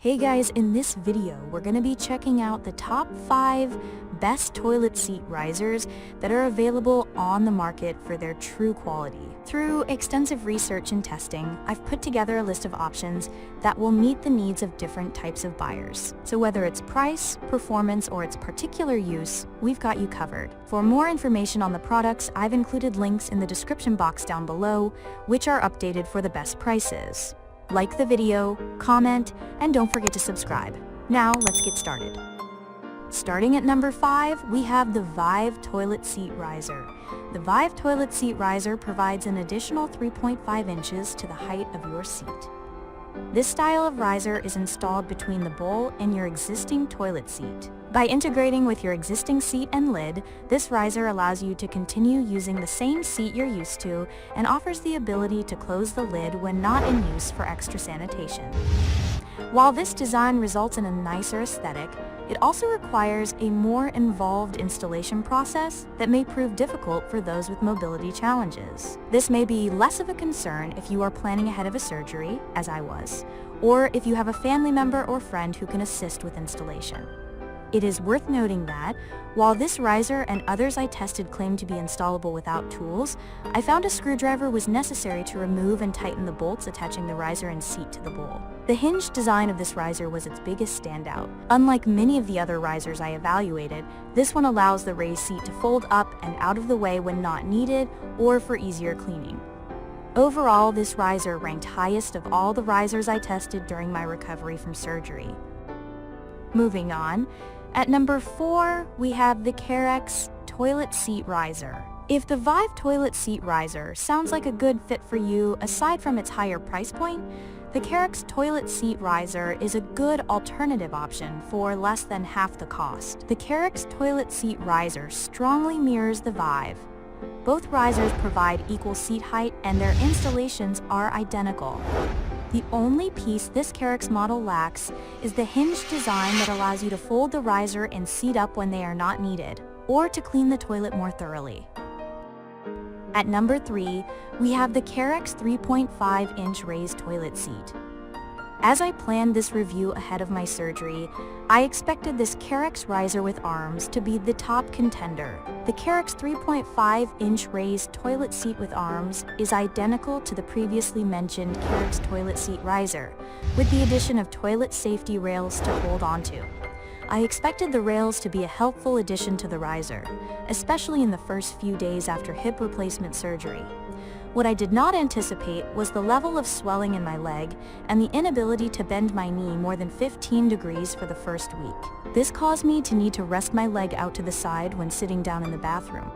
Hey guys, in this video, we're going to be checking out the top 5 best toilet seat risers that are available on the market for their true quality. Through extensive research and testing, I've put together a list of options that will meet the needs of different types of buyers. So whether it's price, performance, or its particular use, we've got you covered. For more information on the products, I've included links in the description box down below, which are updated for the best prices. Like the video, comment, and don't forget to subscribe. Now, let's get started. Starting at number 5, we have the Vive Toilet Seat Riser. The Vive Toilet Seat Riser provides an additional 3.5 inches to the height of your seat. This style of riser is installed between the bowl and your existing toilet seat. By integrating with your existing seat and lid, this riser allows you to continue using the same seat you're used to and offers the ability to close the lid when not in use for extra sanitation. While this design results in a nicer aesthetic, it also requires a more involved installation process that may prove difficult for those with mobility challenges. This may be less of a concern if you are planning ahead of a surgery, as I was, or if you have a family member or friend who can assist with installation. It is worth noting that, while this riser and others I tested claimed to be installable without tools, I found a screwdriver was necessary to remove and tighten the bolts attaching the riser and seat to the bowl. The hinged design of this riser was its biggest standout. Unlike many of the other risers I evaluated, this one allows the raised seat to fold up and out of the way when not needed or for easier cleaning. Overall, this riser ranked highest of all the risers I tested during my recovery from surgery. Moving on, at number 4, we have the Carex Toilet Seat Riser. If the Vive Toilet Seat Riser sounds like a good fit for you aside from its higher price point, the Carex Toilet Seat Riser is a good alternative option for less than half the cost. The Carex Toilet Seat Riser strongly mirrors the Vive. Both risers provide equal seat height and their installations are identical. The only piece this Carex model lacks is the hinged design that allows you to fold the riser and seat up when they are not needed, or to clean the toilet more thoroughly. At number 3, we have the Carex 3.5-inch raised toilet seat. As I planned this review ahead of my surgery, I expected this Carex riser with arms to be the top contender. The Carex 3.5-inch raised toilet seat with arms is identical to the previously mentioned Carex toilet seat riser, with the addition of toilet safety rails to hold onto. I expected the rails to be a helpful addition to the riser, especially in the first few days after hip replacement surgery. What I did not anticipate was the level of swelling in my leg and the inability to bend my knee more than 15 degrees for the first week. This caused me to need to rest my leg out to the side when sitting down in the bathroom.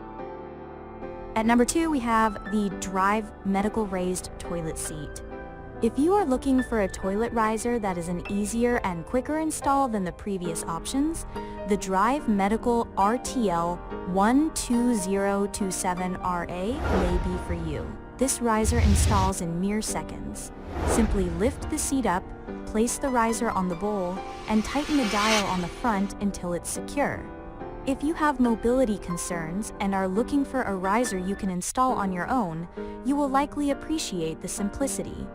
At number 2, we have the Drive Medical Raised Toilet Seat. If you are looking for a toilet riser that is an easier and quicker install than the previous options, the Drive Medical RTL 12027RA may be for you. This riser installs in mere seconds. Simply lift the seat up, place the riser on the bowl, and tighten the dial on the front until it's secure. If you have mobility concerns and are looking for a riser you can install on your own, you will likely appreciate the simplicity.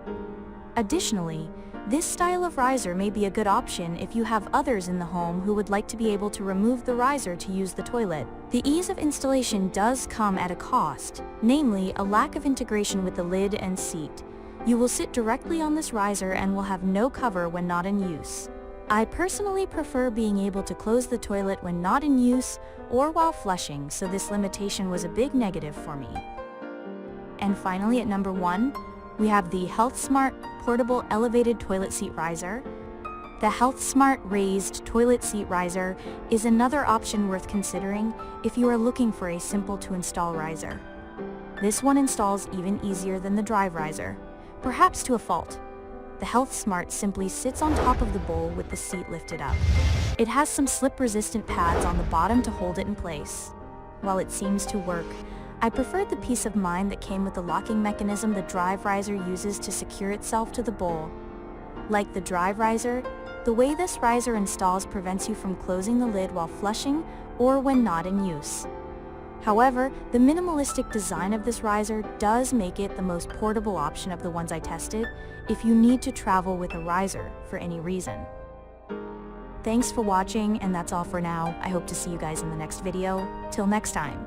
Additionally, this style of riser may be a good option if you have others in the home who would like to be able to remove the riser to use the toilet. The ease of installation does come at a cost, namely a lack of integration with the lid and seat. You will sit directly on this riser and will have no cover when not in use. I personally prefer being able to close the toilet when not in use or while flushing, so this limitation was a big negative for me. And finally, at number 1, we have the HealthSmart Portable Elevated Toilet Seat Riser. The HealthSmart Raised Toilet Seat Riser is another option worth considering if you are looking for a simple-to-install riser. This one installs even easier than the Drive riser, perhaps to a fault. The HealthSmart simply sits on top of the bowl with the seat lifted up. It has some slip-resistant pads on the bottom to hold it in place. While it seems to work, I preferred the peace of mind that came with the locking mechanism the Drive riser uses to secure itself to the bowl. Like the Drive riser, the way this riser installs prevents you from closing the lid while flushing or when not in use. However, the minimalistic design of this riser does make it the most portable option of the ones I tested if you need to travel with a riser for any reason. Thanks for watching, and that's all for now. I hope to see you guys in the next video. Till next time.